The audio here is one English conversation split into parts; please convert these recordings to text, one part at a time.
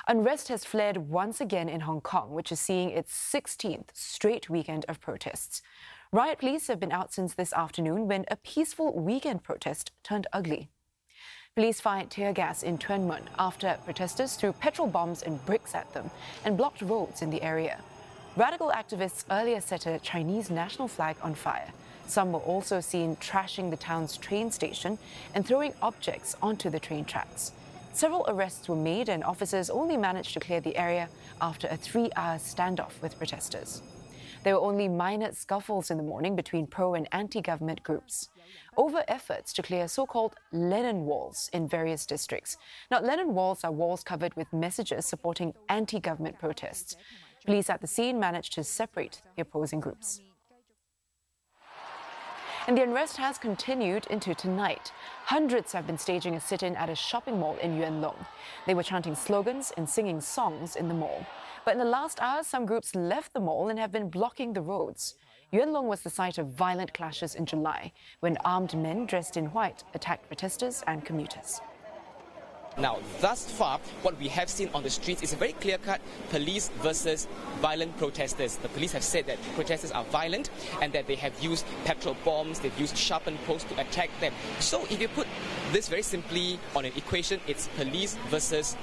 Unrest has flared once again in Hong Kong, which is seeing its 16th straight weekend of protests. Riot police have been out since this afternoon when a peaceful weekend protest turned ugly. Police fired tear gas in Tuen Mun after protesters threw petrol bombs and bricks at them and blocked roads in the area. Radical activists earlier set a Chinese national flag on fire. Some were also seen trashing the town's train station and throwing objects onto the train tracks. Several arrests were made and officers only managed to clear the area after a 3-hour standoff with protesters. There were only minor scuffles in the morning between pro- and anti-government groups over efforts to clear so-called Lennon walls in various districts. Now, Lennon walls are walls covered with messages supporting anti-government protests. Police at the scene managed to separate the opposing groups. And the unrest has continued into tonight. Hundreds have been staging a sit-in at a shopping mall in Yuen Long. They were chanting slogans and singing songs in the mall. But in the last hour, some groups left the mall and have been blocking the roads. Yuen Long was the site of violent clashes in July when armed men dressed in white attacked protesters and commuters. Now, thus far, what we have seen on the streets is a very clear-cut police versus violent protesters. The police have said that protesters are violent and that they have used petrol bombs, they've used sharpened posts to attack them. So if you put this very simply on an equation, it's police versus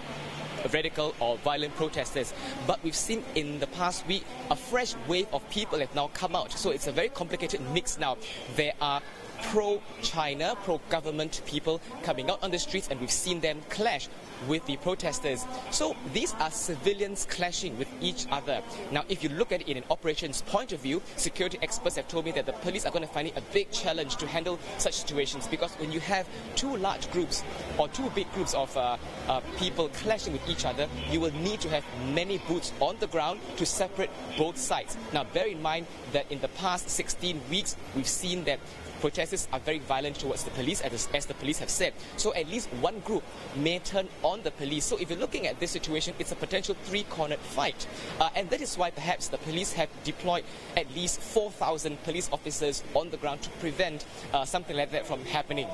radical or violent protesters. But we've seen in the past week a fresh wave of people have now come out. So it's a very complicated mix now. There are pro-China, pro-government people coming out on the streets, and we've seen them clash with the protesters. So these are civilians clashing with each other. Now, if you look at it in an operations point of view, security experts have told me that the police are going to find it a big challenge to handle such situations, because when you have two large groups or two big groups of people clashing with each other, you will need to have many boots on the ground to separate both sides. Now, bear in mind that in the past 16 weeks, we've seen that protesters are very violent towards the police, as the police have said. So at least one group may turn on the police. So if you're looking at this situation, it's a potential three-cornered fight. And that is why perhaps the police have deployed at least 4,000 police officers on the ground to prevent something like that from happening.